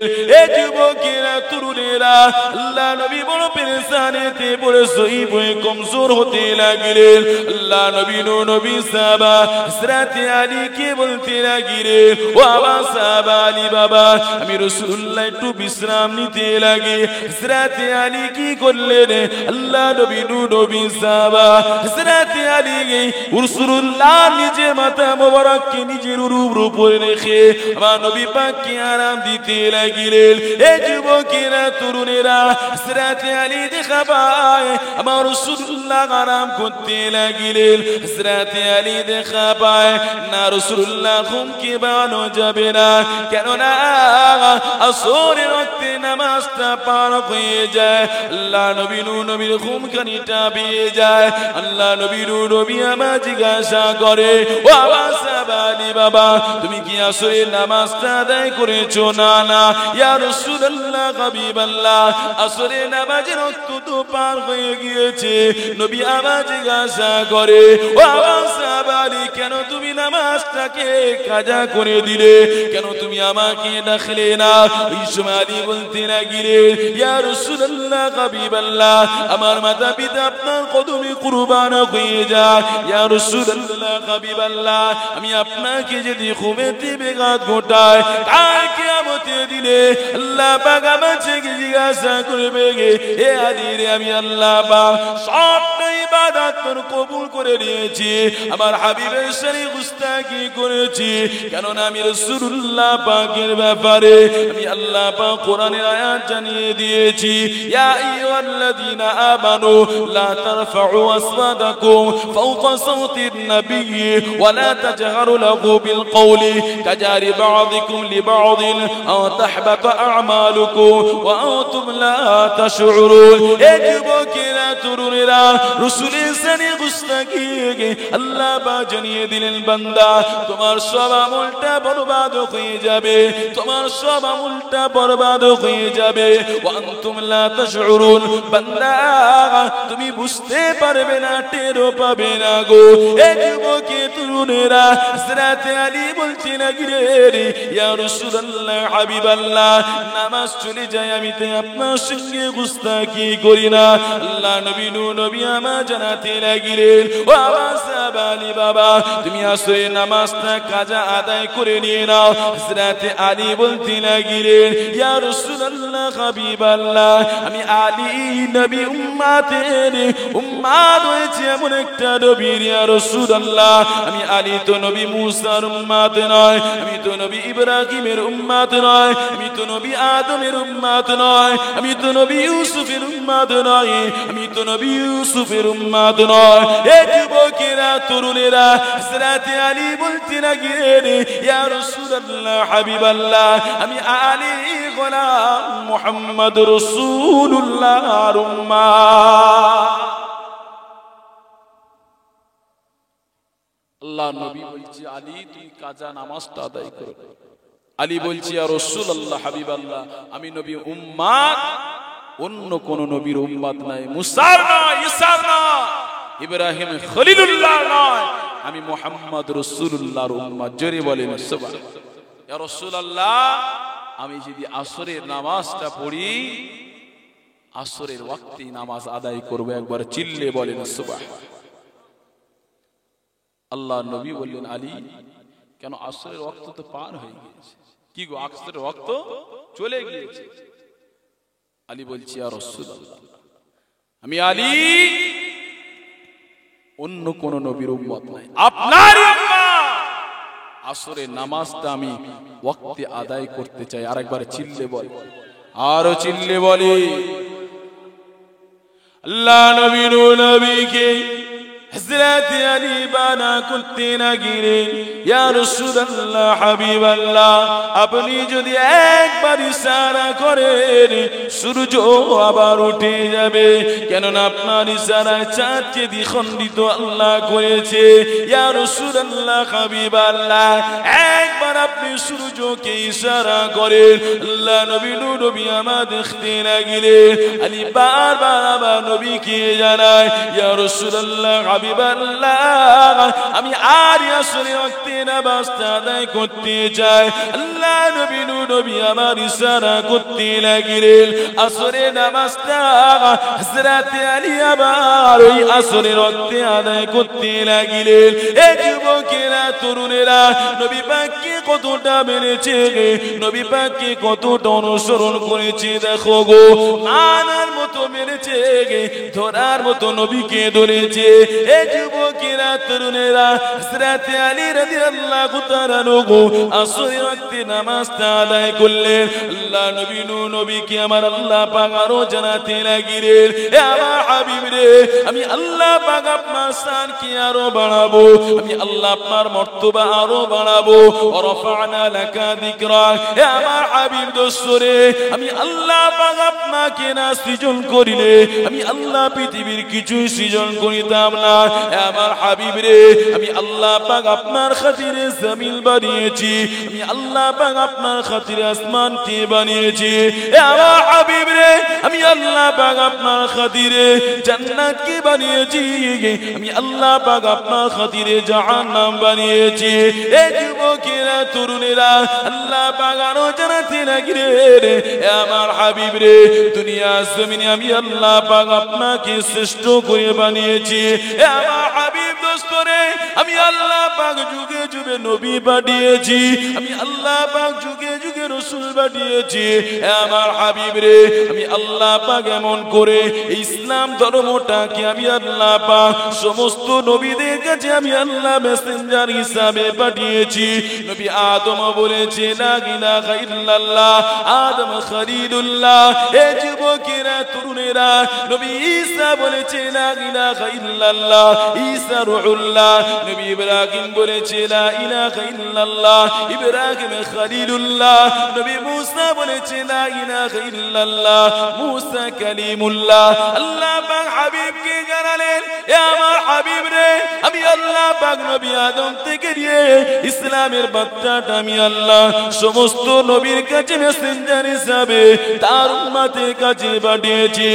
এ যুবকেরা তরুণেরা আল্লাহ নবী বড় পেরেশানিতে পড়ে শহীদ হয়ে কমজোর হতে লাগলেন। আল্লাহ নবী সাহাবা হযরত আলীকে বলতে লাগলেন, ও আমার সাহাবা আলী বাবা, আমি রাসূলুল্লাহ একটু বিশ্রাম নিতে লাগে। হযরত আলী কি করলেন? আল্লাহ নবী সাহাবা হযরত আলী রাসূলুল্লাহ নিজের মাথা মোবারককে নিজের উপরে রেখে আমার নবী পাককে আরাম দিতে লাগলেন। এই যুবকেরা তরুণেরা হযরত আলী দেখা পায় আমার রাসূলুল্লাহ আরাম করতে লাগলেন। হযরত আলী দেখা পায় না রাসূলুল্লাহ ঘুমকে বানো যাবে না, কেননা আসরের ওয়াক্তে নামাজটা পার হয়ে যায়। আল্লাহ নবীর ঘুমখানিটা পেয়ে যায়। আল্লাহ নবী আমার জিজ্ঞাসা করে, ও আমার সাহাবা আলী বাবা, তুমি কি আসরের নামাজটা আদায় করেছো? না না ইয়া রাসূলুল্লাহ হাবিবাল্লাহ, আসরের নামাজের ওয়াক্ত তো পার হয়ে গিয়েছে। নবী আমার জিজ্ঞাসা করে, ও আমার সাহাবা আলী, কেন তুমি নামাজটাকে কাজা করে দিলে? কেন তুমি আমাকে ডাকলে না? ওই সময় আলী বলতে লাগলেন, ইয়া রাসূলুল্লাহ হাবিবাল্লাহ, আমার মাতা পিতা আপনার কদমে কুরবান হয়ে যায়। ইয়া রাসূলুল্লাহ হাবিবাল্লাহ, আমি আপনাকে যদি ঘুমেতে বেঘাত ঘটায় কাল কিয়ামতের দিনে আল্লাহ পাক আমাকে জিজ্ঞাসা করবে, হে আলী রে, আমি আল্লাহ পাক সবটা ইবাদত কবুল করে নিয়েছি, আমার হাবিবের সাথে গুস্তাখি করেছি, কেননা আমি রাসূলুল্লাহ পাকের ব্যাপারে আমি আল্লাহ পাক কোরআনের আয়াত জানিয়ে দিয়েছি, ইয়া আইয়ুহাল্লাযীনা আমানু লা তারফাউ আসওয়াতাকুম ফাওকা সাওতিন নাবিয়্যি ওয়া লা তাজহারু লাহু বিল কওলি কাজারি বা'দিকুম লিবা'দিন আও তাহবাতা আ'মালুকুম ওয়া আনতুম লা তাশউরুন। এ যুবকেরা তরুণেরা রাসূলের সাথে গুস্তাখি আল্লাহ পাক জানিয়ে দিলেন, বান্দা তোমার সব আমলটা বরবাদ হয়ে যাবে, তোমার সব আমলটা বরবাদ হয়ে যাবে। ওয়া আনতুম লা তাশউরুন, বান্দা তুমি বুঝতে পারবে না, টেরও পাবে না গো। এই যুবকে তরুণেরা হযরত আলী বলতে লাগলেন, ইয়া রাসূলুল্লাহ হাবিবাল্লাহ, নামাজ চলে যায় আমি তো আপনার সঙ্গে গুস্তাখি করি না। আল্লাহ নবী আমার জানাতে লাগলেন, ও আমার সাহাবা আলী বাবা, তুমি আসরের নামাজটা কাজা আদায় করে নিয়ে নাও। হযরত আলী বলতে লাগলেন, ইয়া রাসূলুল্লাহ হাবিবাল্লাহ, আমি আলী নবী উম্মাত হয়েছে এমন একটা নবীর, ইয়া রাসূলুল্লাহ, আমি আলী তো নবী মুসার উম্মাত নয়, আমি তো নবী ইব্রাহিমের উম্মাত নয়, আমি তো নবী আদমের উম্মাত নয়, আমি তো নবী ইউসুফের উম্মাত নয়, আমি তো নবী ইউসুফের উম্মাত নয়। এই যুবকেরা তরুণেরা হযরত আলী বলতে লাগলেন, ইয়া রাসূলুল্লাহ হাবিবাল্লাহ, আমি আলী গোলাম মুহাম্মদ রাসূলুল্লাহর উম্মাত। আল্লাহ নবী বলছে, আলী তুমি কাজা নামাজটা আদায় করো। আলী বলছে, ইয়া রাসূলুল্লাহ হাবিবাল্লাহ, আমি নবী উম্মাত, অন্য কোন নবীর উম্মাত নাই, মুসার নয়, ঈসার নয়, ইব্রাহিম খলিলুল্লাহ নয়, আমি মুহাম্মদ রাসূলুল্লাহর উম্মাত। জোরে বলেন সুবহানাল্লাহ। ইয়া রাসূলুল্লাহ, আমি যদি আসরের নামাজটা পড়ি, আসরের ওয়াক্তে নামাজ আদায় করব, একবার চিল্লে বলেন সুবহানাল্লাহ। আল্লাহ নবী বললেন, আলী কেন? আসরের ওয়াক্ত তো পার হয়ে গিয়েছে। কি গো, আসরের ওয়াক্ত চলে গিয়েছে। আলী বলছি, ইয়া রাসূলুল্লাহ, আমি আলী অন্য কোন নবীর উম্মত নাই, আপনারই উম্মত। আসরের নামাজটা আমি ওয়াক্তে আদায় করতে চাই। আরেকবার চিল্লে বলে, আরো চিল্লে বলে। আল্লাহ নবীকে হযরত আলী বানা করতে লাগলেন, ইয়া রাসূলুল্লাহ হাবিবাল্লাহ, আপনি যদি একবার ইশারা করেন সূর্য আবার উঠে যাবে, কেননা আপনার ইশারায় চাঁদকে দ্বিখণ্ডিত আল্লাহ করেছে। ইয়া রাসূলুল্লাহ হাবিবাল্লাহ, একবার আপনি সূর্যকে ইশারা করেন। আল্লাহ নবী আমার দেখতে লাগলেন। আলী বারবার আবার নবীকে জানায়, ইয়া রাসূলুল্লাহ হাবিবাল্লাহ, আমি আর আসরের ওয়াক্তে নামাজটা আদায় করতে চাই। আল্লাহ নবী আমার ইশারা করতে লাগলেন। আসরের নামাজটা হযরত আলী আবার ওই আসরের ওয়াক্তে আদায় করতে লাগলেন। এই যুবকেরা তরুণেরা নবী পাককে কতটা মেনেছে, নবী পাককে কতটা অনুসরণ করেছে দেখো গো। মানার মতো মেনেছে, ধরার মতো নবীকে ধরেছে। এই যুবকেরা তরুণেরা হযরত আলী রাদিয়াল্লাহু তাআলা আনহু আসরের ওয়াক্তে নামাজটা আদায় করলেন। আল্লাহ নবীকে আমার আল্লাহ পাক আরো জানাতে লাগলেন, এ আমার হাবিব রে, আমি আল্লাহ পাক আপনার শানকে আরো বাড়াবো, আমি আল্লাহ আপনার মর্তবা আরো বাড়াবো। ওয়ারফা'না লাকা যিকরাক, এ আমার হাবিব দোস্তরে, আমি আল্লাহ পাক আপনাকে না সৃজন করিলে আমি আল্লাহ পৃথিবীর কিছুই সৃজন করিতাম না। এ আমার হাবিব রে, আমি আল্লাহ পাক আপনার খাতিরে জমিন বানিয়েছি, আমি আল্লাহ পাক আপনার খাতিরে আসমানকে বানিয়েছি। এ আমার হাবিব রে, আমি আল্লাহ পাক আপনার খাতিরে জান্নাতকে বানিয়েছি, আমি আল্লাহ পাক আপনার খাতিরে জাহান্নাম বানিয়েছি। এই যুবকেরা তরুণেরা আল্লাহ পাক আরো জানাতে লাগলেন, এ আমার হাবিব রে, দুনিয়া জমিনে আমি আল্লাহ পাক আপনাকে শ্রেষ্ঠ করে বানিয়েছি। এ আমার হাবিব দোস্তরে, আমি আল্লাহ পাক যুগে যুগে নবী পাঠিয়েছি, আমি আল্লাহ পাক যুগে যুগে রাসূল পাঠিয়েছি। এ আমার হাবিব রে, আমি আল্লাহ পাক এমন করে ইসলাম ধর্মটাকে আমি আল্লাহ পাক সমস্ত নবীদের কাছে আমি আল্লাহ মেসেঞ্জার হিসাবে পাঠিয়েছি। নবী আদম বলেছে লা ইলাহা ইল্লাল্লাহ, আদম খলিলুল্লাহ। এ যুবকেরা তরুণেরা নবী ঈসা বলেছে লা ইলাহা ইল্লাল্লাহ, ঈসা রূহুল্লাহ। নবী ইব্রাহিম বলেছে লা ইলাহা ইল্লাল্লাহ, ইব্রাহিম খলিলুল্লাহ। নবী মুসা বলেছে লা ইলাহা ইল্লাল্লাহ, মুসা কালিমুল্লাহ। আল্লাহ পাক হাবিবকে জানালেন, এ আমার হাবিব রে, আমি আল্লাহ পাক নবী আদম থেকে নিয়ে ইসলামের বার্তাটা আমি আল্লাহ সমস্ত নবীর কাছে মেসেঞ্জার হিসাবে তার উম্মতের কাছে পাঠিয়েছি।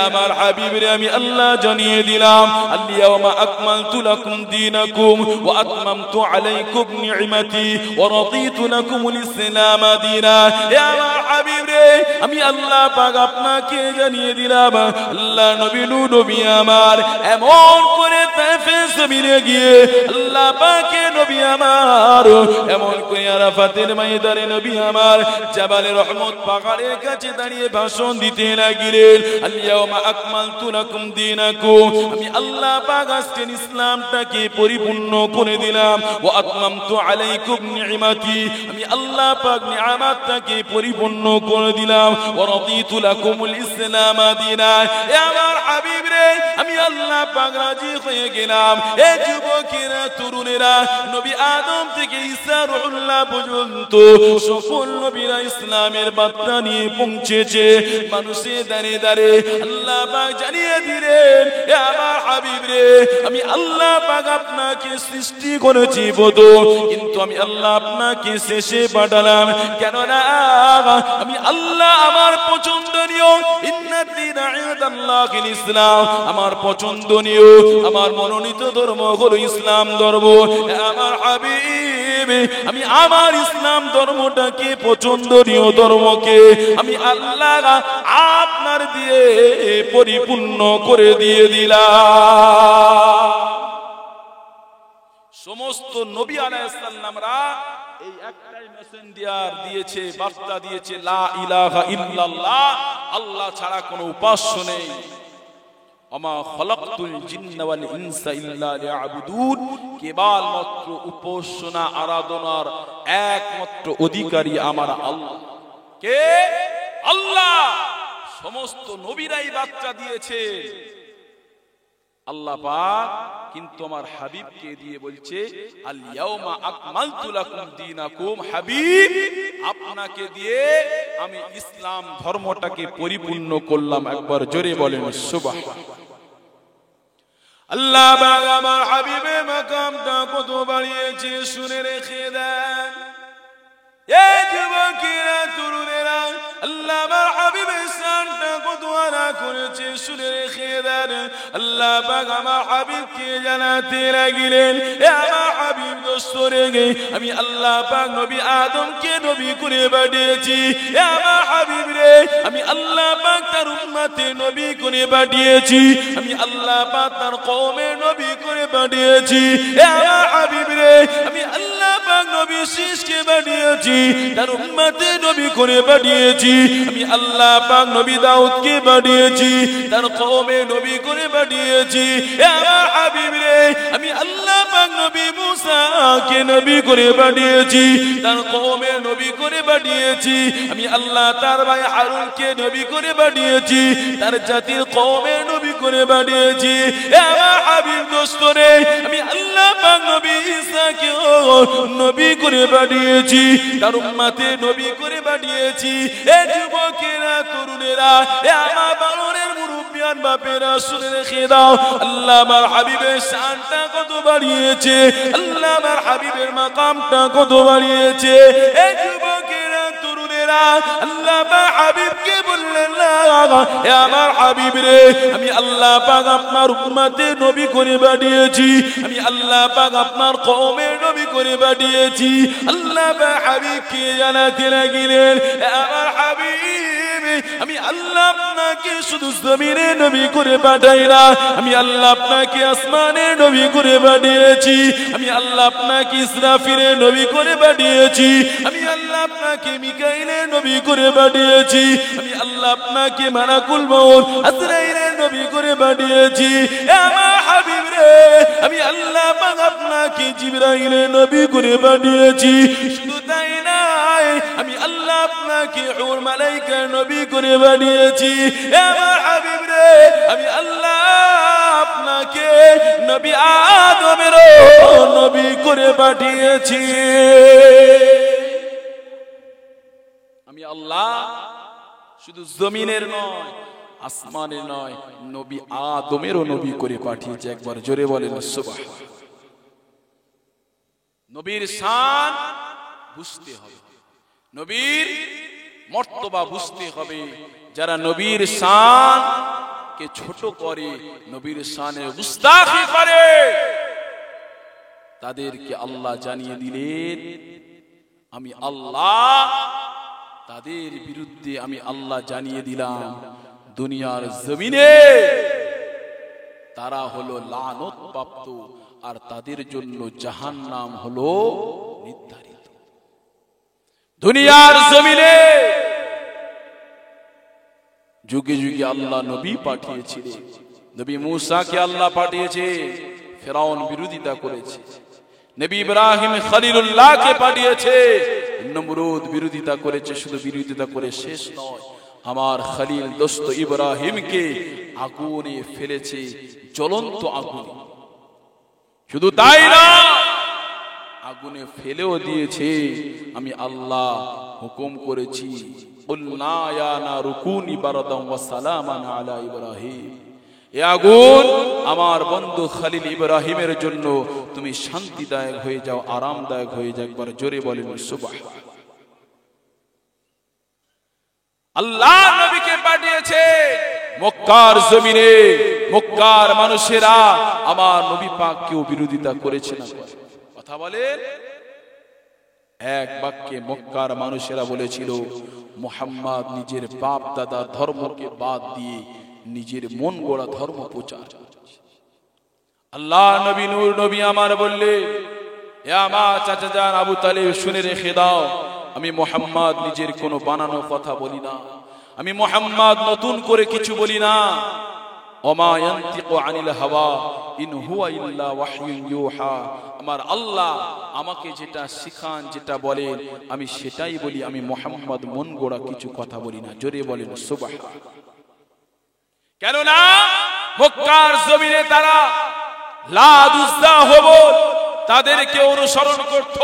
আমার হাবিব রে, আমি আল্লাহ জানিয়ে দিলাম, আল-ইয়াওমা আকমালতু লাকুম দীনাকুম ওয়া আতমামতু আলাইকুম নি'মাতি ওয়া রাদিতু লাকুমুল ইসলাম দীনা। এ আমার হাবিব রে, আমি আল্লাহ পাক আপনাকে জানিয়ে দিলাম, আল্লাহ নবী আমার এমন করে তায়েফের জমিনে গিয়ে আল্লাহ পাকে নবী আমার এমন করে আরাফাতের ময়দানে নবী আমার জাবালে রহমত পাহাড়ের কাছে দাঁড়িয়ে ভাষণ দিতে লাগলেন, আল-ইয়াওমা আকমালতু লাকুম দীনাকুম, আমি আল্লাহ পাক আজকে ইসলামটাকে পরিপূর্ণ করে দিলাম। ওয়া আতমামতু আলাইকুম নি'মাতি, আমি আল্লাহ পাক নিয়ামতটাকে পরিপূর্ণ করে দিলাম। ওয়া রাদিতু লাকুমুল ইসলাম দীনা। এ আমার হাবিব রে, আমি আল্লাহ পাক রাজি হয়ে গেলাম। এ যুবকেরা তরুণেরা, নবী আদম থেকে ঈসা রূহুল্লাহ পর্যন্ত সকল নবীরা ইসলামের বার্তা নিয়ে পৌঁছেছে। মানুষে দাঁড়িয়ে দাঁড়িয়ে আল্লাহ পাক জানিয়ে দিলেন, এ আমার হাবিব রে, আমি আল্লাহ পাক আপনাকে সৃষ্টি করেছি বতো, কিন্তু আমি আল্লাহ আপনাকে শেষে পাঠালাম। কেননা আমি আল্লাহ আমার পছন্দনীয় ইন্নাদ-দীনা ইনদাল্লাহিল ইসলাম, আমার পছন্দনীয় আমার মনোনীত ধর্ম হলো ইসলাম ধর্ম। আমার হাবিব, আমি আমার ইসলাম ধর্মটাকে পছন্দনীয় ধর্মকে আমি আল্লাহ আপনার দিয়ে পরিপূর্ণ করে দিয়ে দিলাম। সমস্ত নবী আলাইহিস সালামরা এই একটাই মেসেঞ্জার দিয়েছে, বার্তা দিয়েছে, লা ইলাহা ইল্লাল্লাহ, আল্লাহ ছাড়া কোনো উপাস্য নেই। ওমা খালাকতুল জিন্না ওয়াল ইনসা ইল্লা লিয়াবুদুন, কেবলমাত্র উপাসনা আরাধনার একমাত্র অধিকারী আমার আল্লাহ। কে? আল্লাহ। সমস্ত নবীরাই বার্তা দিয়েছে আল্লাহ পাক, কিন্তু আমার হাবিবকে দিয়ে বলছে আল ইয়াউমা আকমালতু লাকুম দীনাকুম। হাবিব, আপনাকে দিয়ে আমি ইসলাম ধর্মটাকে পরিপূর্ণ করলাম। একবার জোরে বলেন সুবহানাল্লাহ। আল্লাহ পাক আমার হাবিবের মাকামটা কত বাড়িয়েছে শুনে রেখে দেন। এই যুবকেরা তরুণেরা, আল্লাহ আমার হাবিবের শানটা কত আলা করেছে শুনে রেখে দেন। আল্লাহ পাক আমার হাবিবকে জানাতে লাগলেন, এ আমার হাবিব দোস্তরে আমি আল্লাহ পাক নবী আদমকে নবী করে পাঠিয়েছি এ আমার হাবিব রে আমি আল্লাহ পাক তার উম্মতে নবী করে পাঠিয়েছি আমি আল্লাহ পাক তার কওমে নবী করে পাঠিয়েছি এ আমার হাবিব রে আমি আল্লাহ পাক নবী শীষকে পাঠিয়েছি তার উম্মতে নবী করে পাঠিয়েছি আমি আল্লাহ পাক নবী দাউদকে পাঠিয়েছি তার কওমে নবী করে পাঠিয়েছি এ আমার হাবিব রে আমি আল্লাহ পাক নবী মুসাকে নবী করে পাঠিয়েছি তার কওমে নবী করে পাঠিয়েছি আমি আল্লাহ তার ভাই হারুনকে নবী করে পাঠিয়েছি তার জাতির কওমে নবী করে পাঠিয়েছি এ আমার হাবিব দোস্তরে আমি আল্লাহ পাক নবী ঈসাকে নবী করে পাঠিয়েছি তার উম্মতে নবী করে পাঠিয়েছি এ যুবকেরা তরুণেরা এ আমার বালরের মুরব্বিয়ান বাপেরা শুনে রেখে দাও আল্লাহ আমার হাবিবের শানটা কত বাড়িয়েছে আল্লাহ আমার হাবিবের মাকামটা কত বাড়িয়েছে এ যুবকেরা তরুণেরা আল্লাহ আমার হাবিবকে বললেন না এ আমার হাবিব রে আমি আল্লাহ পাক আপনার উম্মতে নবী করে পাঠিয়েছি আমি আল্লাহ পাক আপনার কওমে নবী করে পাঠিয়েছি আল্লাহ পাক হাবিবকে জানাতে লাগলেন এ আমার হাবিব আমি আল্লাহ আপনাকে শুধু জমিনে নবী করে পাঠাই না আমি আল্লাহ আপনাকে আসমানে নবী করে পাঠিয়েছি আমি আল্লাহ আপনাকে ইসরাফিলে নবী করে পাঠিয়েছি আমি আল্লাহ আপনাকে মিকাইলে নবী করে পাঠিয়েছি আমি আল্লাহ আপনাকে মালাকুল মউত আজরাইলে নবী করে পাঠিয়েছি এ আমার হাবিব রে আমি আল্লাহ পাক আপনাকে জিবরাইলে নবী করে পাঠিয়েছি শুধু তাই নয় আমি আল্লাহ আপনাকে হুর মালাইকা নবী করে পাঠিয়েছি এ আমার হাবিব রে আমি আল্লাহ আপনাকে নবী আদমের নবী করে পাঠিয়েছি আমি আল্লাহ শুধু জমিনের নয় আসমানের নয় নবী আদমেরও নবী করে পাঠিয়েছি একবার জোরে বলেন সুবহান নবীর শান বুঝতে হবে নবীর মর্তবা বুঝতে হবে যারা নবীর শান কে ছোট করে নবীর শানে গুস্তাখি করে তাদেরকে আল্লাহ জানিয়ে দিলেন আমি আল্লাহ তাদের বিরুদ্ধে আমি আল্লাহ জানিয়ে দিলাম দুনিয়ার জমিনে তারা হলো লানত প্রাপ্ত আর তাদের জন্য জাহান্নাম হলো নির্ধারিত দুনিয়ার জমিনে যুগে যুগে আল্লাহ নবী পাঠিয়েছিলেন নবী মুসাকে আল্লাহ পাঠিয়েছে ফেরাউন বিরোধিতা করেছে নবী ইব্রাহিম খলিলুল্লাহকে পাঠিয়েছে নমরুদ বিরোধিতা করেছে শুধু বিরোধিতা করে শেষ নয় আমার খলিল দোস্ত ইব্রাহিমকে আগুনে ফেলেছে জ্বলন্ত আগুনে শুধু তাই না আগুনে ফেলেও দিয়েছে আমি আল্লাহ হুকুম করেছি কুলনা ইয়া নারু কুনি বারদান ওয়া সালামান আলা ইব্রাহিম এ আগুন আমার বন্ধু খলিল ইব্রাহিমের জন্য তুমি শান্তিদায়ক হয়ে যাও আরামদায়ক হয়ে যাও একবার জোরে বলেন সুবহান আল্লাহ নবীকে পাঠিয়েছে মক্কার জমিনে মক্কার মানুষেরা আমার নবী পাককেও বিরোধিতা করেছে না কথা বলেন এক বাক্যে মক্কার মানুষেরা বলেছিল মুহাম্মদ নিজের বাপ দাদা ধর্মকে বাদ দিয়ে নিজের মন গড়া ধর্ম প্রচার আল্লাহ নবী নূর নবী আমার বললে এ আমার চাচা জান আবু তালেব শুনে রেখে দাও আমি মুহাম্মদ নিজের কোনো বানানো কথা বলি না আমি মুহাম্মদ নতুন করে কিছু বলি না ওমা ইয়ানতিকু আনিল হাওয়া ইন হুয়া ইল্লা ওয়াহয়ুন ইউহা আমার আল্লাহ আমাকে যেটা শিখান যেটা বলেন আমি সেটাই বলি আমি মুহাম্মদ মন গড়া কিছু কথা বলি না জোরে বলেন সুবহান কেন না মক্কার জমিনে তারা লাত উজ্জা হবল তাদেরকে অনুসরণ করত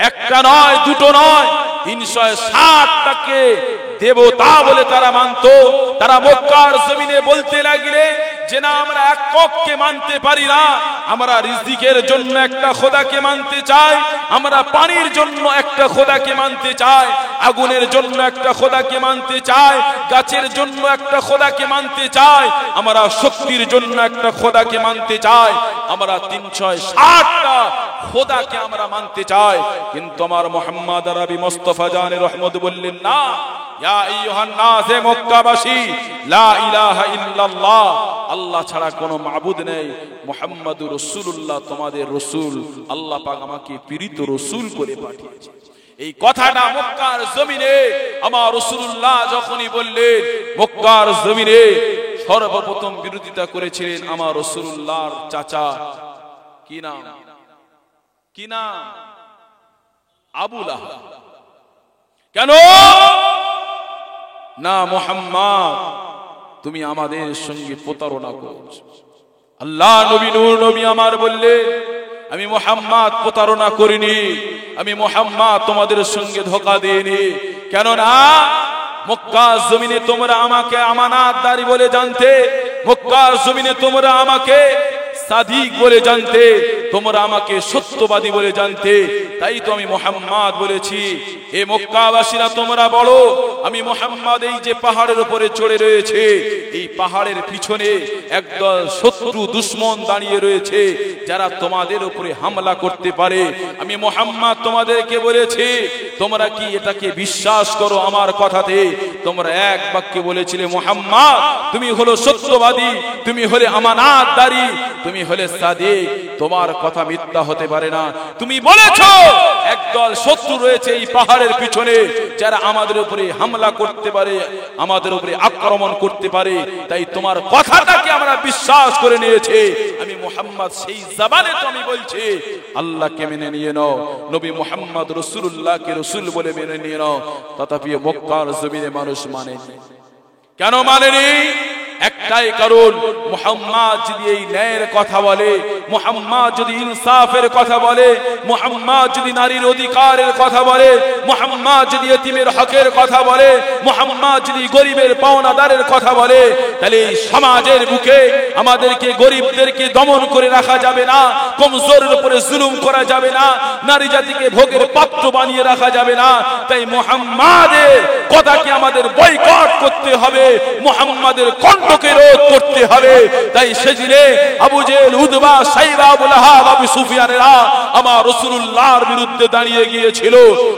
একটা নয় দুটো নয় 360টাকে দেবতা বলে তারা মানতো। তারা মক্কার জমিনে বলতে লাগলে যে না, আমরা এককে মানতে পারি না, আমরা রিজিকের জন্য একটা খোদাকে মানতে চাই, আমরা পানির জন্য একটা খোদাকে মানতে চাই, আগুনের জন্য একটা খোদাকে মানতে চাই, গাছের জন্য একটা খোদাকে মানতে চাই, আমরা শক্তির জন্য একটা খোদাকে মানতে চাই, আমরা 360টা খোদাকে আমরা মানতে চাই। কিন্তু আমার মুহাম্মদ আরবি মুস্তাফা জানে রহমত বললেন না, ইয়া আইয়ুহান নাস, হে মক্কাবাসী, লা ইলাহা ইল্লাল্লাহ, আল্লাহ ছাড়া কোনো মাবুদ নেই, মুহাম্মাদুর রাসূলুল্লাহ তোমাদের রাসূল, আল্লাহ পাক আমাকে প্রেরিত রাসূল করে পাঠিয়েছে। এই কথাটা মক্কার জমিনে আমার রাসূলুল্লাহ যখনই বললেন, মক্কার জমিনে সর্বপ্রথম বিরোধিতা করেছিলেন আমার রাসূলুল্লাহর চাচা, কি নাম, কি নাম, আবু লাহাব। কেন না, মুহাম্মদ তুমি আমাদের সঙ্গে প্রতারণা করছো। আল্লাহ নবী নূর নবী আমার বললেন, আমি মুহাম্মদ প্রতারণা করিনি, আমি মুহাম্মদ তোমাদের সঙ্গে ধোঁকা দিইনি। কেন না, মক্কার জমিনে তোমরা আমাকে আমানতদারি বলে জানতে, মক্কার জমিনে তোমরা আমাকে সাদিক বলে জানতে, তোমরা আমাকে সত্যবাদী বলে জানতে, তাই তো আমি মুহাম্মদ বলেছি। এ মক্কাবাসীরা তোমরা বলো, আমি মুহাম্মদ এই যে পাহাড়ের উপরে চড়ে রয়েছে, এই পাহাড়ের পিছনে একদল শত্রু দুশমন দাঁড়িয়ে রয়েছে, যারা তোমাদের উপরে হামলা করতে পারে। আমি মুহাম্মদ তোমাদেরকে বলেছি, তোমরা কি এটাকে বিশ্বাস করো আমার কথাতে? তোমরা এক বাক্যে বলেছিলে, মুহাম্মদ তুমি হলো সত্যবাদী, তুমি হলে আমানতদারি, তুমি হলে সাদিক, তোমার কথা মিথ্যা হতে পারে না। তুমি বলেছো একদল শত্রু রয়েছে এই পাহাড়ের পিছনে, যারা আমাদের উপরে হামলা করতে পারে, আমাদের উপরে আক্রমণ করতে পারে, তাই তোমার কথাটাকে আমরা বিশ্বাস করে নিয়েছি। আমি মুহাম্মদ সেই জবানে তো আমি বলছি, আল্লাহকে মেনে নিয়ে নাও, নবী মুহাম্মদ রাসূলুল্লাহকে রাসূল বলে মেনে নিয়ে নাও। তথাপি মক্কার জমিনে মানুষ মানেনি। কেন মানেনি? একটাই কারণ, মুহাম্মদ যদি এই ন্যায়ের কথা বলে, মুহাম্মদ যদি ইনসাফের কথা বলে, মুহাম্মদ যদি নারীর অধিকারের কথা বলে, মুহাম্মদ যদি ইতিমের হকের কথা বলে, মুহাম্মদ যদি গরিবের পাওনাদারের কথা বলে, তাহলে এই সমাজের বুকে আমাদেরকে গরিবদেরকে দমন করে রাখা যাবে না, কমজোরের উপরে জুলুম করা যাবে না, নারী জাতিকে ভোগের পাত্র বানিয়ে রাখা যাবে না। তাই মুহাম্মাদের কথাকে আমাদের বয়কট করতে হবে, মুহাম্মাদের কণ্ঠকে রোধ করতে হবে। তাই সেদিনে আবু জেহেল, উতবা, সাইবা, আবু লাহাব, আবু সুফিয়ানেরা আমার রাসূলুল্লাহর বিরুদ্ধে দাঁড়িয়ে গিয়েছিল।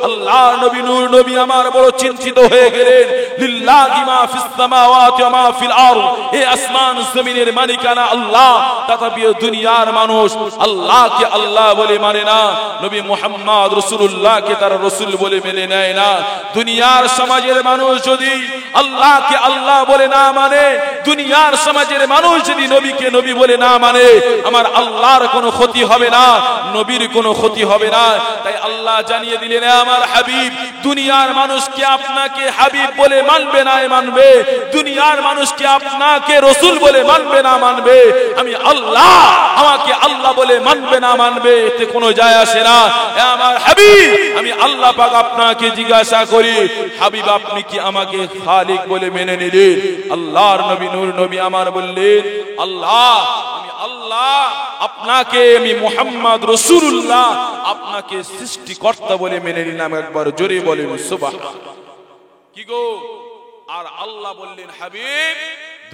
আল্লাহর নবী নূর নবী আমার বড় চিন্তিত হয়ে গেলেন। লিল্লাহি মা ফিস সামাওয়াতি ওয়া মা ফিল আরদ, এই আসমান জমিনের মালিকানা আল্লাহ। তথাপি দুনিয়ার মানুষ আল্লাহকে আল্লাহ বলে মানে না, নবী মুহাম্মদ রাসূলুল্লাহকে তার রাসূল বলে মেনে নেয় না। দুনিয়ার সমাজের মানুষ যদি আল্লাহকে আল্লাহ বলে না মানে, দুনিয়ার সমাজের মানুষ যদি নবীকে নবী বলে না মানে, আমার আল্লাহর কোনো ক্ষতি হবে না, নবীর কোনো ক্ষতি হবে না। তাই আল্লাহ জানিয়ে দিলেন, আমার হাবিব, দুনিয়ার মানুষকে আপনাকে হাবিব বলে মানবে না মানবে, দুনিয়ার মানুষকে আপনাকে রাসূল বলে মানবে না মানবে, আমি আল্লাহ আমাকে আল্লাহ বলে মানবে না মানবে, এতে কোনো যায় আসে না। আমার হাবিব, আমি আল্লাহ পাক আপনাকে জিজ্ঞাসা করি, হাবিব আপনি কি আমাকে খালিক বলে মেনে নিলেন? আল্লাহর নবী নূর নবী আমার বললেন, আল্লাহ, আমি আল্লাহ আপনাকে, আমি মুহাম্মদ রাসূলুল্লাহ আপনাকে সৃষ্টিকর্তা বলে মেনে নিলাম। একবার জোরে বলেন সুবহানাল্লাহ। কি গো? আর আল্লাহ বললেন, হাবিব,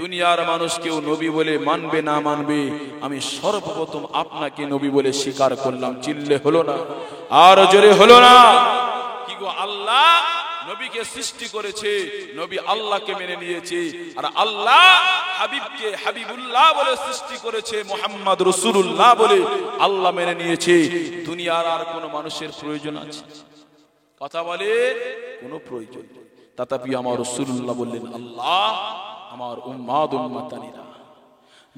দুনিয়ার মানুষ কেউ নবী বলে মানবে না মানবে, আমি সর্বপ্রথম আপনাকে নবী বলে স্বীকার করলাম। চিল্লে হলো না? আর জোরে হলো না? কি গো? আল্লাহ নবীকে সৃষ্টি করেছে, নবী আল্লাহকে মেনে নিয়েছে, আর আল্লাহ হাবিবকে হাবিবুল্লাহ বলে সৃষ্টি করেছে, মুহাম্মদ রাসূলুল্লাহ বলে আল্লাহ মেনে নিয়েছে। দুনিয়ার আর কোন মানুষের প্রয়োজন আছে? কথা বলে কোনো প্রয়োজন নেই। তথাপি আমার রাসূলুল্লাহ বললেন, আল্লাহ আমার উম্মাত উম্মতানিরা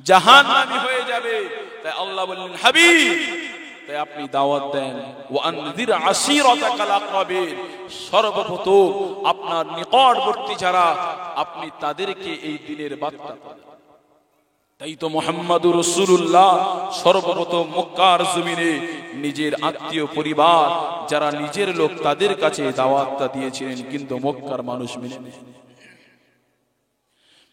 জাহান্নামী হয়ে যাবে। তাই আল্লাহ বললেন, হাবিব, তাই আপনি দাওয়াত দেন, ওয়া আনযির আশীরাতাকাল আকরাবিন, সর্বপ্রথম আপনার নিকটবর্তী যারা, আপনি তাদেরকে এই দিনের বার্তা দেন। তাই তো মুহাম্মদুর রাসূলুল্লাহ সর্বপ্রথম মক্কার জমিনে নিজের আত্মীয় পরিবার যারা নিজের লোক তাদের কাছে দাওয়াতটা দিয়েছিলেন, কিন্তু মক্কার মানুষ মেনে নেয়।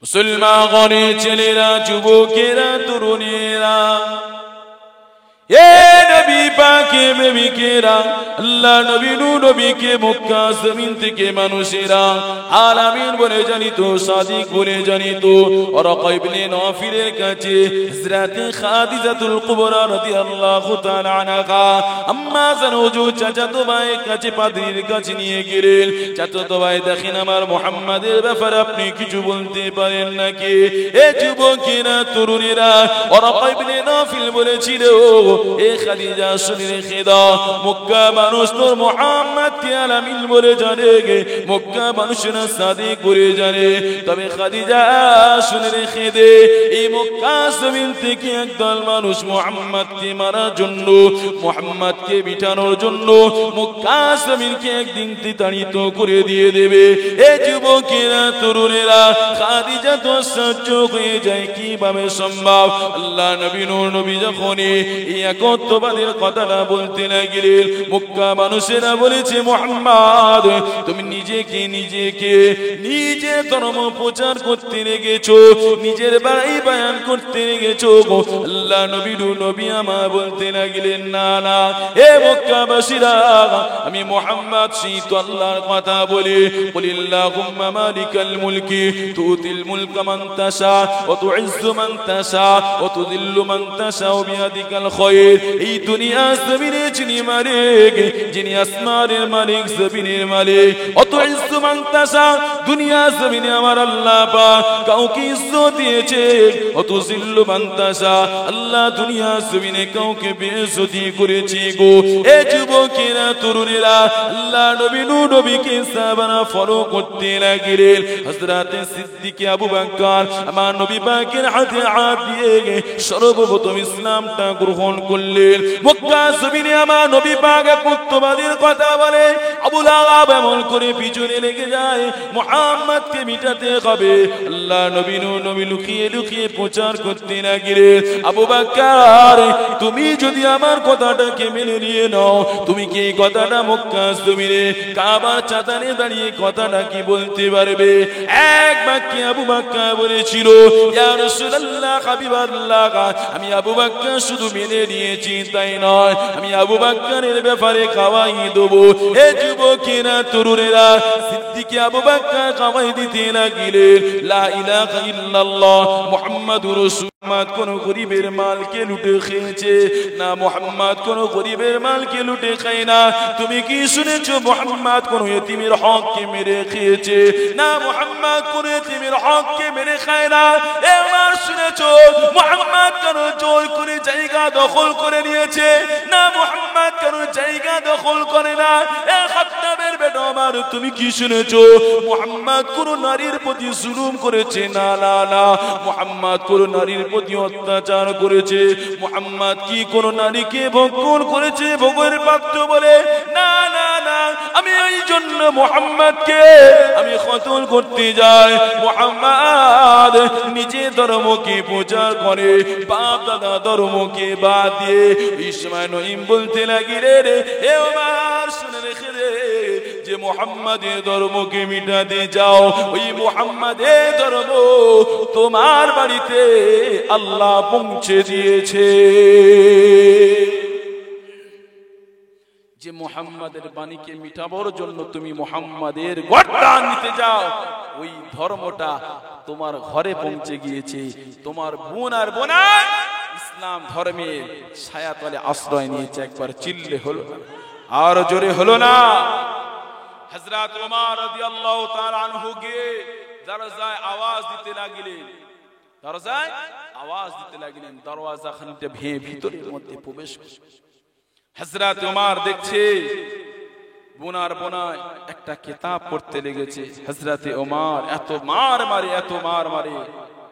মুসলমান ঘরের ছেলেরা, যুবকেরা, তরুণেরা, এ নবী পাকে প্রেমিকেরা, আল্লাহ নবী নূর নবীকে মক্কা জমিন থেকে মানুষেরা আলামিন বলে জানিত, সাদিক বলে জানিত। ওয়ারাকা ইবনে নাফিলের কাছে হযরত খাদিজাতুল কুবরা রাদিয়াল্লাহু তাআলা আনহা আম্মা জানুজু চাচাতো ভাইয়ের কাছে, পাদ্রীর কাছে নিয়ে গেলেন। চাচাতো ভাই, দেখেন আমার মুহাম্মাদের ব্যাপারে আপনি কিছু বলতে পারেন নাকি? এ যুবকেরা, তরুণেরা, ওয়ারাকা ইবনে নাফিল বলেছিল, এ খাদিজা শুনে রেখে দাও, মক্কা মানুষ তোর মুহাম্মদকে আলামিন বলে জানে, মক্কা মানুষরা সাদিক বলে জানে। তবে খাদিজা শুনে রেখে দে, এই মক্কা জমিন থেকে একদল মানুষ মুহাম্মদকে মারার জন্য, মুহাম্মদকে মিটানোর জন্য মক্কা জমিনকে একদিন তাড়িত করে দিয়ে দেবে। এ যুবকেরা, তরুণেরা, খাদিজা তো সহ্য হয়ে যায়, কিভাবে সম্ভব? আল্লাহ নবী নূর নবী যখন এই একত্ববাদের কথাটা বলতে লাগলেন, মক্কা মানুষেরা বলেছে, মুহাম্মদ তুমি নিজে ধর্ম প্রচার করতে লেগেছো, নিজের বাড়ি বয়ান করতে লেগেছো। আল্লাহ নবী নবী আমার বলতে লাগলেন, না না, এ মক্কাবাসীরা, আমি মুহাম্মদ সেই তো আল্লাহর কথা বলি, কুলিল্লাহুম্মা মালিকাল মুলকি তুতিল মুলকা মান তাশা ওয়া তুইজ্জু মান তাশা ওয়া তুযিল্লু মান তাশা বিয়াদিকাল খায়র। এই দুনিয়া জমিনে যিনি মালিক, যিনি আসমানের মালিক, জমিনের মালিক, অত ইজ্জত মান তাশা, দুনিয়া জমিনে আমার আল্লাহ পাক কাউকে ইজ্জত দিয়েছে, অত জিল্লু মান তাশা, আল্লাহ দুনিয়া জমিনে কাউকে বেইজ্জতি করেছে গো। এ যুবকেরা, তরুণেরা, আল্লাহ নবী নূর নবীকে সাহাবারা ফলো করতে লাগলেন। হযরত সিদ্দিক আবু বকর আমার নবী পাকের হাতে হাত দিয়ে সর্বপ্রথম ইসলামটা গ্রহণ করলেন। মক্কা জমিনে আমার নবী পাক একত্ববাদের কথা বলে, আবু লাহাব এমন করে পিছনে লেগে যায়, মুহাম্মদকে মিটাতে হবে। আল্লাহ নবী নূর নবী লুকিয়ে লুকিয়ে প্রচার করতে লাগলেন, আবু বকর তুমি যদি আমার কথাটাকে মেনে নিয়ে নাও, তুমি কি এই কথাটা মক্কা জমিনে কাবার চাতানে দাঁড়িয়ে কথাটা কি বলতে পারবে? এক বাক্যে আবু বকর বলেছিল, ইয়া রাসূলুল্লাহ, হাবিবাল্লাহ, আমি আবু বকর শুধু মেনে নিয়েছি তাই নয়, আমি আবু বকরের ব্যাপারে খাওয়াই দেবো। এ যুবকেরা, তরুণেরা, সিদ্দিক আবু বকর খাওয়াই দিতে লাগলেন, লা ইলাহা ইল্লাল্লাহ মুহাম্মাদুর রাসূলুল্লাহ। কোন গরিবের মালকে লুটে খেয়েছে না, মুহাম্মদ কোন গরিবের মালকে লুটে খায় না। তুমি কি শুনেছো মুহাম্মদ কোন ইতিমের হককে মেরে খেয়েছে না, মুহাম্মদ কোন ইতিমের হককে মেরে খায় না। এবার শুনেছো মুহাম্মদ কোন জোর করে জায়গা দখল করে নিয়েছে না, মুহাম্মদ কোন জায়গা দখল করে না। এ খাত্তাবের বেটা আমার, তুমি কি শুনেছো মুহাম্মদ কোন নারীর প্রতি জুলুম করেছে না, না না, মুহাম্মদ কোন নারীর প্রতি অত্যাচার করেছে? মুহাম্মদ কি কোন নারীকে ভক্ষণ করেছে ভোগের পাত্র বলে? না না না, আমি এই জন্য মুহাম্মদকে আমি কতল করতে যাই। মুহাম্মদ নিজে ধর্মকে প্রচার করে, বাপ দাদা ধর্মকে বাদ দিয়ে ইসমাইল নঈম বলতে লাগিলে রে, হে ওমর শুনে রেখে দে, যে মুহাম্মাদের ধর্মকে মিটাতে যাও, ওই মুহাম্মাদের ধর্ম তোমার বাড়িতে আল্লাহ পৌঁছে দিয়েছে। যে মুহাম্মাদের বাণীকে মিটাবার জন্য তুমি মুহাম্মাদের গর্দান নিতে যাও, ওই ধর্মটা তোমার ঘরে পৌঁছে গিয়েছে। তোমার বোন আর বোনাই ইসলাম ধর্মের ছায়াতলে আশ্রয় নিয়েছে। একবার চিল্লে হলো না, আর জোরে হলো না। হযরত ওমর রাদিয়াল্লাহু তাআলা আনহু গিয়ে দরজায় আওয়াজ দিতে লাগলেন, দরজায় আওয়াজ দিতে লাগলেন, দরওয়াজা খানিকটা ভেঙে ভিতরের মধ্যে প্রবেশ করে হযরত ওমর দেখছে বোনার বোনায় একটা কিতাব পড়তে লেগেছে। হযরত ওমর এত মার মারে,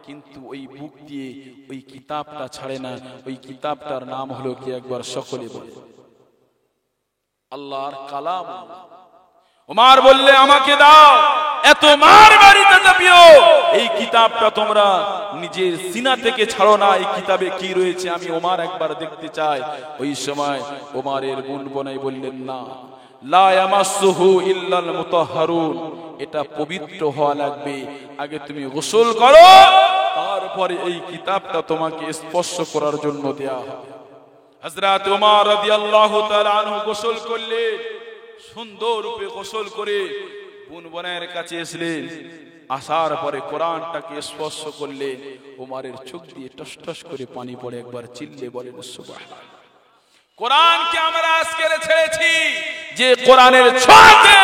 কিন্তু ওই বুক দিয়ে ওই কিতাবটা ছাড়ে না। ওই কিতাবটার নাম হলো কি, একবার সকলে বলে, আল্লাহর কালাম। ওমর বললে, আমাকে দাও। এত মার বাড়িতে চাপিও এই কিতাবটা তোমরা নিজের সিনা থেকে ছাড়ো না। এই কিতাবে কি রয়েছে আমি ওমর একবার দেখতে চাই। ওই সময় ওমরের বোন বোনাই বললেন, না, লা ইয়ামাসসুহু ইল্লাল মুতাহহারুন, এটা পবিত্র হওয়া লাগবে, আগে তুমি গোসল করো, তারপরে এই কিতাবটা তোমাকে স্পর্শ করার জন্য দেয়া হবে। হযরত ওমর রাদিয়াল্লাহু তাআলা আনহু গোসল করলেন, সুন্দর রূপে গোসল করে বোন বোনের কাছে এসলেন। আসার পরে কোরআনটাকে স্পর্শ করলেন। ওমরের চোখ দিয়ে টস টস করে পানি পড়ে। একবার চিল্লে বলেন সুবহানাল্লাহ। কোরআনকে আমরা আজকে ছেড়েছি, যে কোরআনের ছোঁয়াতে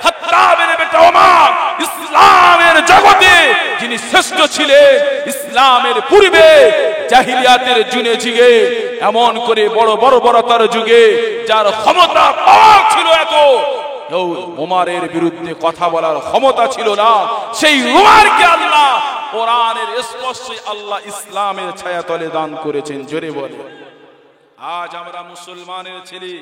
খাত্তাবের বেটা ওমর ইসলামের জগতে যিনি শ্রেষ্ঠ ছিলেন, ইসলামের পূর্বে জাহিলিয়াতের যুগে এমন করে বড় বড় বড়তার যুগে যার ক্ষমতা পাওয়া ছিল, এত ওমরের বিরুদ্ধে কথা বলার ক্ষমতা ছিল না, সেই ওমরকে আল্লাহ কোরআনের স্পর্শে আল্লাহ ইসলামের ছায়াতলে দান করেছেন। জোরে বলে। আজ আমরা মুসলমানের ছেলে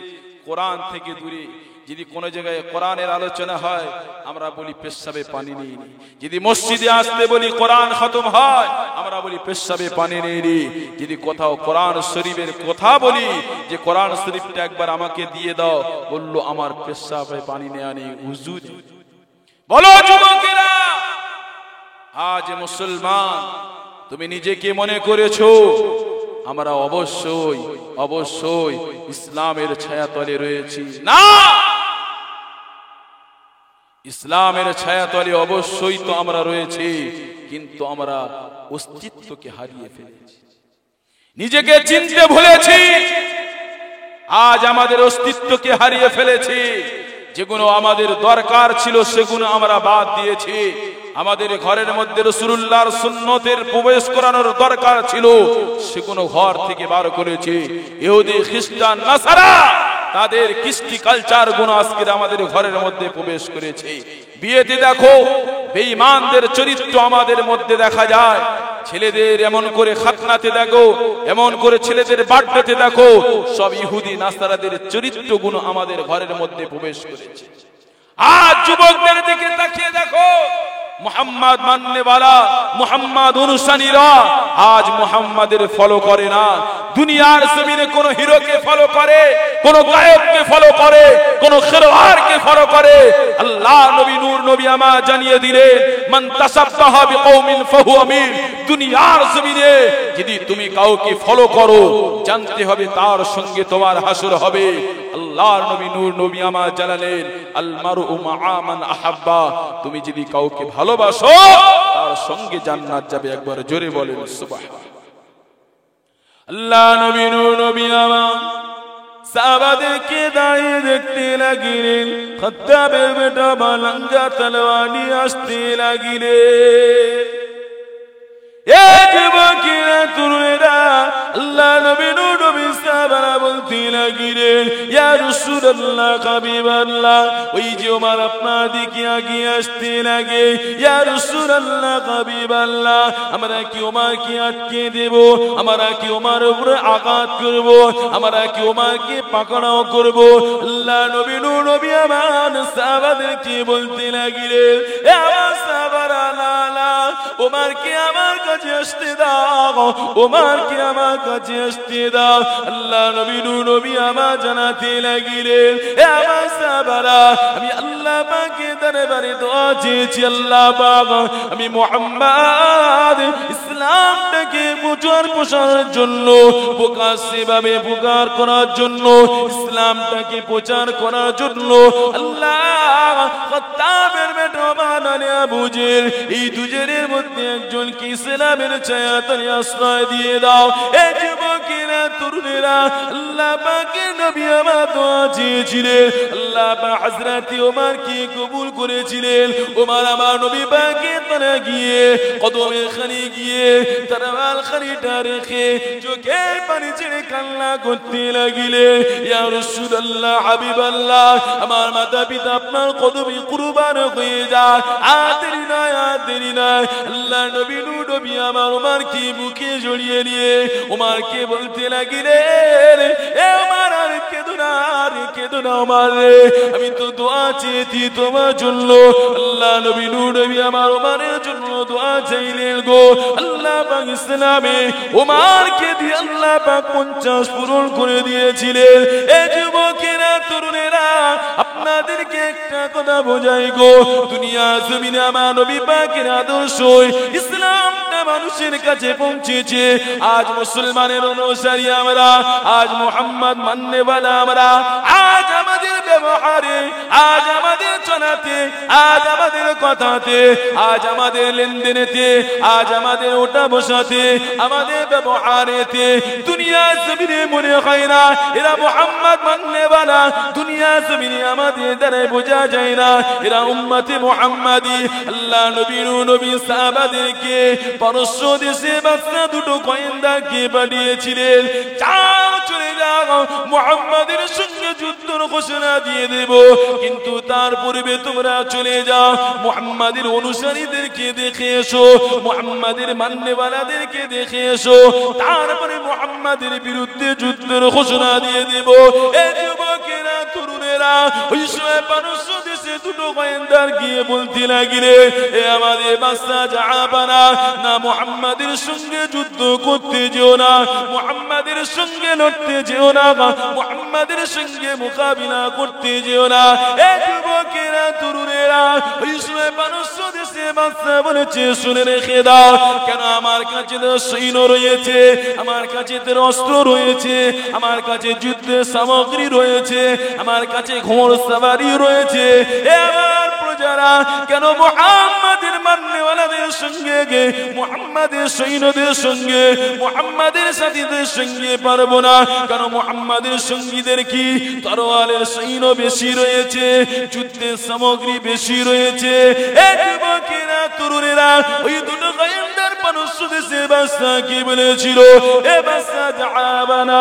কোরআন থেকে দূরে। যদি কোন জায়গায় কোরআনের আলোচনা হয় আমরা বলি পেশাবে পানি নেই। যদি মসজিদে আসতে বলি কোরআন খতম হয় আমরা বলি পেশাবে পানি নেই। যদি কোথাও কোরআন শরীফের কথা বলি যে কোরআন শরীফটা একবার আমাকে দিয়ে দাও, বললো আমার পেশাবে পানি নেওয়া নেই, হুজুর। বলো যুবকেরা, আজ মুসলমান তুমি নিজেকে মনে করেছো আমরা অবশ্যই অবশ্যই ইসলামের ছায়াতলে রয়েছি? না, ইসলামের ছায়াতলে অবশ্যই তো আমরা রয়েছি, কিন্তু আমরা অস্তিত্বকে হারিয়ে ফেলেছি, নিজেকে চিনতে ভুলেছি। আজ আমাদের অস্তিত্বকে হারিয়ে ফেলেছি। যেগুলো আমাদের দরকার ছিল সেগুলো আমরা বাদ দিয়েছি। আমাদের ঘরের মধ্যে রাসূলুল্লাহর সুন্নতের প্রবেশ করানোর দরকার ছিল, সেগুলো ঘর থেকে বার করেছি। ইহুদি, খ্রিস্টান, নাসারা তাদের কৃষ্টি কালচার গুণ আজকে আমাদের ঘরের মধ্যে প্রবেশ করেছে। বিয়েতে দেখো বেঈমানদের চরিত্র আমাদের মধ্যে দেখা যায়। ছেলেদের এমন করে খাতনাতে দেখো, এমন করে ছেলেদের বার্থডেতে দেখো, সব ইহুদি নাসারাদের চরিত্র গুণ আমাদের ঘরের মধ্যে প্রবেশ করেছে। আজ যুবকদের দিকে তাকিয়ে দেখো, মুহাম্মদ মাননেওয়ালা, মুহাম্মদ অনুসারীরা আজ মুহাম্মাদের ফলো করে না। দুনিয়ার জমিনে কোন হিরোকে ফলো করে, কোন গায়ককে ফলো করে, কোন খেলোয়াড়কে ফলো করে। আল্লাহ নবী নূর নবী আমা জানিয়ে দিলেন, মান তাসাব্বাহা বিকওমিন ফাহুয়া মিন। দুনিয়ার জমিনে যদি তুমি কাউকে ফলো করো, জানতে হবে তার সঙ্গে তোমার হাসর হবে। আল্লাহর নবী নূর নবী আমা জানালেন, আল মারউ মাআ মান আহাব্বা। তুমি যদি কাউকে ভালোবাসো তার সঙ্গে জান্নাত যাবে। একবার জোরে বলেন সুবহানাল্লাহ। আল্লাহ নবী নূর নবী আমা সাহাবাদেরকে দাঁড়িয়ে দেখতে লাগিলেন। খাত্তাবের বেটা বালাঙ্গা তলোয়ার নিয়ে আসতে লাগিলেন। এক বাকিরা তরুণেরা আল্লাহ নবী নূর নবী সাহাবারা বলতে লাগিলেন, ইয়া রাসূলুল্লাহ, হাবিবাল্লাহ, ওই যে ওমর আপনার দিকে এগিয়ে আসতে লাগে। ইয়া রাসূলুল্লাহ, হাবিবাল্লাহ, আমরা কি ওমরকে আটকে দেব? আমরা কি ওমর উপরে আঘাত করব? আমরা কি ওমরকে পাকড়াও করব? আল্লাহ নবী নূর নবী আমার সাহাবাদেরকে বলতে লাগিলেন, এ আমার সাহাবারা, না না, ওমরকে আমার কাছে আসতে দাও, ওমরকে আমার কাছে আসতে দাও। আল্লাহ নবী নূর নবী আমার জানাতে লাগিলেন, এ আমার সাহাবারা, আমি আল্লাহ পাকের দরবারে দোয়া চেয়েছি, আল্লাহ পাক আমি মুহাম্মদ ইসলামটাকে প্রচার প্রসারের জন্য, প্রকাশ্যে ভাবে প্রচার করার জন্য, ইসলামটাকে প্রচার করার জন্য আল্লাহ খাত্তাবের বেটা বানালে আবু জেল, এই দুজনের মধ্যে একজনকে ইসলামের ছায়াতলে আশ্রয় দিয়ে দাও। এই যুবকেরা তরুণেরা আল্লাহ পাকের নবী আমার দোয়া চেয়েছিলেন, আল্লাহ পাক হযরত ওমরকে কবুল করেছিলেন। ওমর আমার নবী পাকের তরে গিয়ে কদমে খানি গিয়ে তরবাল খানিটা রেখে চোখের পানি ছেড়ে কান্না করতে লাগিলেন, ইয়া রাসূলুল্লাহ, হাবিবাল্লাহ, আমার মাতা পিতা আপনার কদমে কুরবান হয়ে যায়, আর দেরি নয়, আর দেরি নয়। আল্লাহ নবী নূর নবী আমার ওমরকে বুকে জড়িয়ে নিয়ে ওমরকে বলতে লাগিলেন, এ ওমর, আর কেঁদো না, আর কেঁদো না ওমর, আমি তো দোয়া চেয়েছি তোমার জন্য। আল্লাহ নবী নূর নবী আমার ওমরের জন্য দোয়া চাইলেন গো। আল্লাহ পাক ইসলামে ওমরকে দিয়ে আল্লাহ পাক 50 পূরণ করে দিয়েছিলেন। এই যুবকেরা তরুণেরা আপনাদেরকে একটা কথা বোঝাই গো, দুনিয়া জমিনে আমার নবী পাকের আদর্শ ইসলামটা মানুষের কাছে পৌঁছেছে। আজ মুসলমানের অনুসারী আমরা, আজ মুহাম্মদ মাননেওয়ালা আমরা, আজ আমাদের ব্যবহারে, আজ আমাদের চলাতে, আজ আমাদের কথাতে, আজ আমাদের লেনদেনেতে, আজ আমাদের ওঠা বসাতে, আমাদের ব্যবহারেতে দুনিয়া জমিনে মনে হয় না এরা মুহাম্মদ মাননেওয়ালা। দুনিয়া জমিনে আমাদের দ্বারা বোঝা যায় না এরা উম্মতে মুহাম্মাদি। আল্লাহ নবী নবী সাহাবাদেরকে পারস্য দেশে বাদশা দুটো গোয়েন্দাকে পাঠিয়েছিলেন, যাও চলে যাও মুহাম্মাদের সঙ্গে যুদ্ধের ঘোষণা দিয়ে দেব, কিন্তু তার পূর্বে তোমরা চলে যাও মুহাম্মাদের অনুসারীদেরকে দেখে এসো, মুহাম্মাদের মাননেওয়ালাদেরকে দেখে এসো, তারপরে মুহাম্মাদের বিরুদ্ধে যুদ্ধের ঘোষণা দিয়ে দেব। এই যুবকেরা তরুণেরা ওই সময় পারস্য দেশে দুটো গোয়েন্দার গিয়ে বলতে লাগিলে, এ আমাদের বাদশা জাহাবানা, না মুহাম্মাদের সঙ্গে যুদ্ধ করতে যেও না, মুহাম্মাদের সঙ্গে লড়তে যেও না, মুহাম্মাদের সঙ্গে মোকাবিলা করতে যেও না। এই যুবকেরা তরুণেরা ওই সময় পারস্য দেশে বাদশা বলেছে, শুনে রেখে দাও, কেন আমার কাছে তো সৈন্য রয়েছে, আমার কাছে তো অস্ত্র রয়েছে, আমার কাছে যুদ্ধের সামগ্রী রয়েছে, আমার কাছে ঘোড় সওয়ারি রয়েছে। এ আমার প্রজারা, কেন মুহাম্মাদের মাননেওয়ালাদের সঙ্গে গে মুহাম্মাদের সৈন্যদের সঙ্গে মুহাম্মাদের সাথীদের সঙ্গে পারবো না? কেন মুহাম্মাদের সঙ্গীদের কি তরোয়ালের সৈন্য বেশি রয়েছে, যুদ্ধের সামগ্রী বেশি রয়েছে। এই যুবকেরা তরুণেরা ওই দুটো গোয়েন্দার পারস্য দেশে বাদশা কি বলেছিল, এ বাদশা জাহাবানা,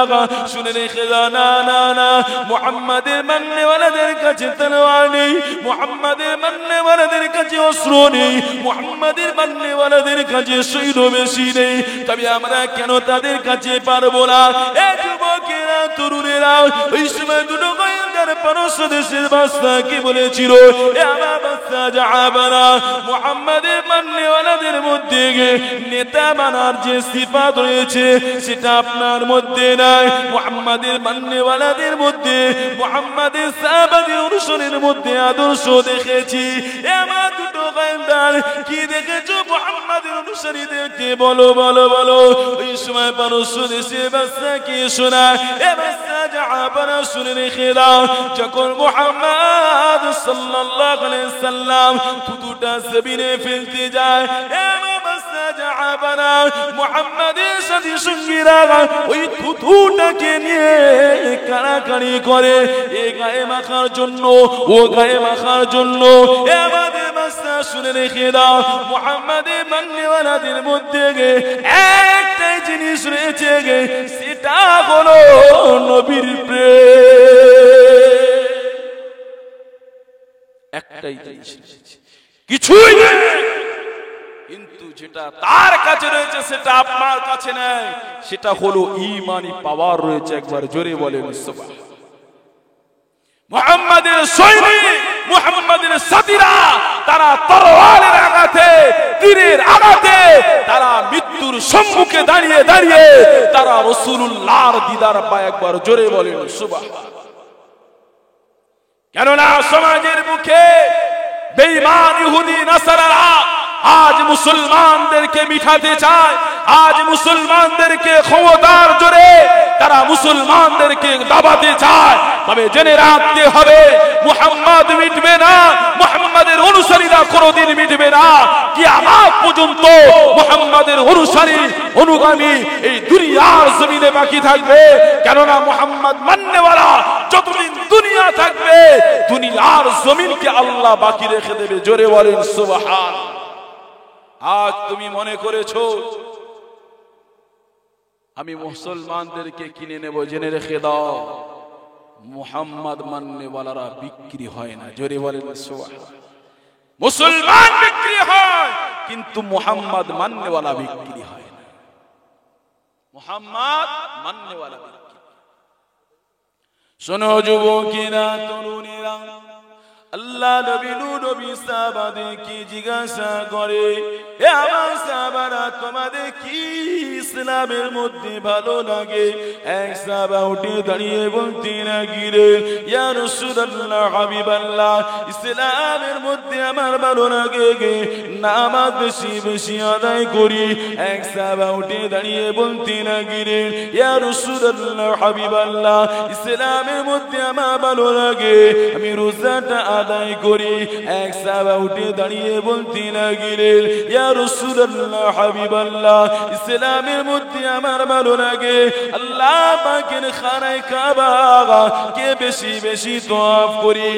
শুনে রেখে দাও, না না না, মুহাম্মাদের মাননেওয়ালাদের কাছে তলোয়ার নেই, মুহাম্মাদের মাননেওয়ালাদের কাছে অস্ত্র নেই, মুহাম্মাদের মাননেওয়ালাদের কাছে সৈন্য বেশি নেই, তবে আমরা কেন তাদের কাছে পারবো না? এই যুবকেরা তরুণেরা ওই সময় দুটো গোয়েন্দার পারস্য দেশের বাদশা কি বলেছিল, এ আমার বাদশা জাহাবানা, মুহাম্মাদের মাননেওয়ালাদের মধ্যে নেতা বানার যে সিফাত রয়েছে সেটা আপনার মধ্যে নাই, মুহাম্মাদের মাননেওয়ালাদের মধ্যে, মুহাম্মাদের সাহাবাদের অনুসরণের মধ্যে আদর্শ দেখেছি। এ আমার দুটো গোয়েন্দার কি দেখেছো মুহাম্মাদের অনুসারীদেরকে বলো বলো বলো। ওই সময় পারস্য দেশে বাদশা কি শোনায়, এ বাদশা জাহাবানা শুনে রেখে দাও, যখন মুহাম্মদ সাল্লাল্লাহু আলাইহি সাল্লাম থুতুটা জমিনে ফেলতে যায়, এ বাদশা জাহাবানা মুহাম্মাদের সাথী সঙ্গীরা ওই থুতুটাকে নিয়ে কাড়াকাড়ি করে, এ গায়ে মাখার জন্য, ও গায়ে মাখার জন্য। এ আমাদের বাদশা শুনে রেখে দাও, মুহাম্মাদের মাননেওয়ালাদের মধ্যে একটাই জিনিস রয়েছে, সেটা হলো নবীর প্রেম। একটাই জিনিস, কিছুই নেই, কিন্তু যেটা তার কাছে রয়েছে সেটা আপনার কাছে নেই, সেটা হলো ঈমানি পাওয়ার রয়েছে। একবার জোরে বলেন সুবহানাল্লাহ। মুহাম্মাদের সৈনিক, মুহাম্মাদের সাথীরা, তারা তরোয়ালের আঘাতে, তীরের আঘাতে, তারা মৃত্যুর সম্মুখে দাঁড়িয়ে দাঁড়িয়ে তারা রাসূলুল্লাহর দিদার পায়। একবার জোরে বলেন সুবহানাল্লাহ। কেননা সমাজের মুখে বেঈমান ইহুদি নাসারারা আজ মুসলমানদেরকে মিঠাতে চায়, আজ মুসলমানদেরকে ক্ষমতার জোরে তারা মুসলমানদেরকে দাবাতে চায়। তবে জেনে রাখতে হবে, মুহাম্মদ মিটবে না, মুহাম্মাদের অনুসারীরা কোনদিন মিটবে না। কিয়ামত পর্যন্ত মুহাম্মাদের অনুসারী অনুগামী এই দুনিয়ার জমিনে বাকি থাকবে। কেননা মুহাম্মদ মাননেওয়ালা যতদিন দুনিয়া থাকবে, দুনিয়ার জমিনকে আল্লাহ বাকি রেখে দেবে। জোরে বলেন সুবহানাল্লাহ। আজ তুমি মনে করেছো আমি মুসলমানদেরকে কিনে নেব, জেনে রেখে দাও, মুহাম্মদ মাননেওয়ালারা বিক্রি হয় না। জোরে বলেন সুবহানাল্লাহ। মুসলমান বিক্রি হয়, কিন্তু মুহাম্মদ মাননেওয়ালা বিক্রি হয় না। মুহাম্মদ মাননেওয়ালা বিক্রি। শোনো যুবকেরা, তরুণেরা, আল্লাহ নবী নবী সাহাবাদেরকে জিজ্ঞাসা করে, এ আমার সাহাবারা, তোমাদের কি ইসলামের মধ্যে ভালো লাগে? এক সাহাবা উঠে দাঁড়িয়ে বলতে লাগলেন, ইয়া রাসূলুল্লাহ, হাবিবাল্লাহ, ইসলামের মধ্যে আমার ভালো লাগে নামাজ বেশি বেশি আদায় করি। এক সাহাবা উঠে দাঁড়িয়ে বলতে লাগলেন, ইয়া রাসূলুল্লাহ, হাবিবাল্লাহ, ইসলামের মধ্যে আমার ভালো লাগে আমি রোজাটা আদায় করি। এক সাহাবা উঠে দাঁড়িয়ে বলতে লাগলেন, ইয়া রাসূলুল্লাহ, হাবিবাল্লাহ, ইসলামের মধ্যে আমার ভালো লাগে আল্লাহ পাকের খানায় কাবা কে বেশি বেশি তওয়াফ করি।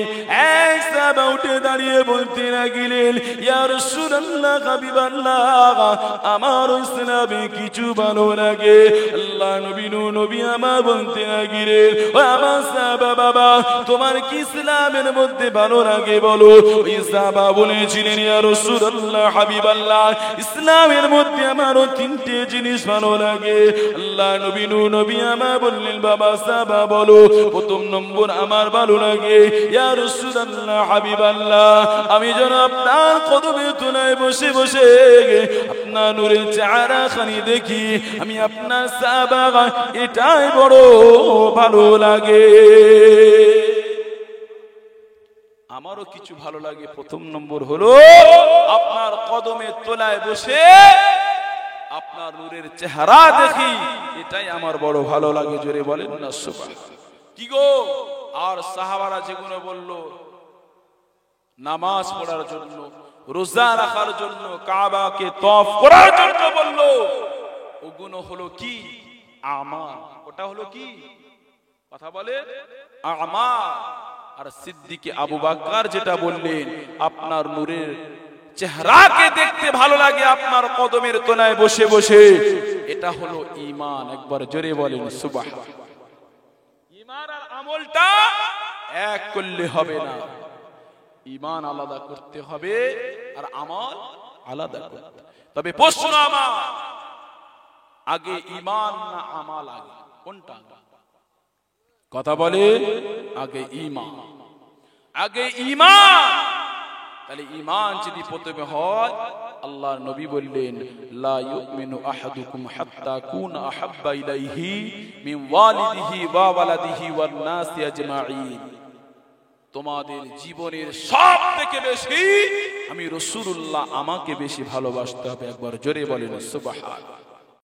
এক সাহাবা উঠে দাঁড়িয়ে বলতে লাগলেন, ইয়া রাসূলুল্লাহ, হাবিবাল্লাহ, আমার ইসলামে কিছু ভালো লাগে। আল্লাহ নবী আমার বলতে লাগলেন, ও আমার সাহাবা বাবা, তোমার কি ইসলামের মধ্যে ভালো লাগে বলো? ওই সাহাবা বলেছিলেন, ইয়া রাসূলুল্লাহ, হাবিবাল্লাহ, ইসলামের মধ্যে আমারও তিনটে জিনিস ভালো লাগে। আল্লাহ নবী আমার বললেন, বাবা সাহাবা বলো। প্রথম নম্বর আমার ভালো লাগে, ইয়া রাসূলুল্লাহ, হাবিবাল্লাহ, আমি যেন আপনার কদমে তলায় বসে বসে আপনার নূরের চেহারা খানি দেখি, আমি আপনার সাহাবা, এটাই বড় ভালো লাগে। আমারও কিছু ভালো লাগে। প্রথম নম্বর হলো আপনার কদমের তলায় বসে আপনার নূরের চেহারা দেখি, এটাই আমার বড় ভালো লাগে। জোরে বলেন না সুবহানাল্লাহ। কি গো, আর সাহাবারা যেগুলো বলল নামাজ পড়ার জন্য, রোজা রাখার জন্য, কাবাকে তওয়াফ করার জন্য বলল, ওগুলো হলো কি? আমাল। ওটা হলো কি? কথা বলে আমাল। আর সিদ্দিক আবু বকর যেটা বললেন, আপনার নূরের চেহারাকে দেখতে ভালো লাগে আপনার কদমের তলায় বসে বসে, এটা হলো ঈমান। একবার জোরে বলেন সুবহানাল্লাহ। ঈমান আর আমলটা এক করলে হবে না, ঈমান আলাদা করতে হবে আর আমল আলাদা করতে হবে। তবে প্রশ্ন আমার, আগে ঈমান না আমল আগে? কোনটা? কথা বলে আগে ঈমান। আগে ঈমান। তাহলে ঈমান যদি প্রথমে হয়, আল্লাহর নবী বললেন, লা ইউমিনু আহাদুকুম হাত্তা কুনা আহাব্বা ইলাইহি মিন ওয়ালিদিহি ওয়া ওয়ালাদিহি ওয়ান নাসি আজমাইন। তোমাদের জীবনের সবথেকে বেশি আমি রাসূলুল্লাহ আমাকে বেশি ভালোবাসতে হবে। একবার জোরে বলেন সুবহানাল্লাহ।